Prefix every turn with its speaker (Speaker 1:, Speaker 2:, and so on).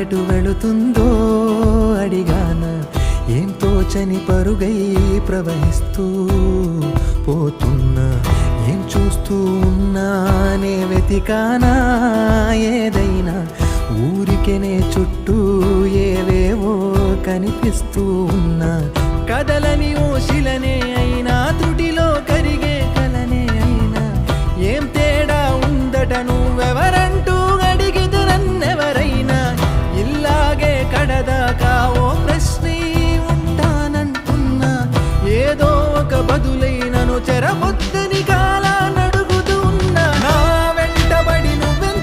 Speaker 1: ఎటు వెళుతుందో అడిగాన, ఏం తోచని పరుగై ప్రవహిస్తూ పోతున్నా. ఏం చూస్తూ ఉన్నానే వెతికానా ఏదైనా, ఊరికెనే చుట్టూ ఏవేవో కనిపిస్తూ ఉన్నా. కదలని ఓశిలనే అయినా, త్రుటిలో కరిగే కలనే అయినా, ఏం తేడా ఉందట నువ్వెవరంటూ అడిగితే నన్నెవరైనా. ఇల్లాగే కడదాకా ఓ ప్రశ్నే ఉంటానంటున్నా, ఏదో ఒక బదులైనను చెరపు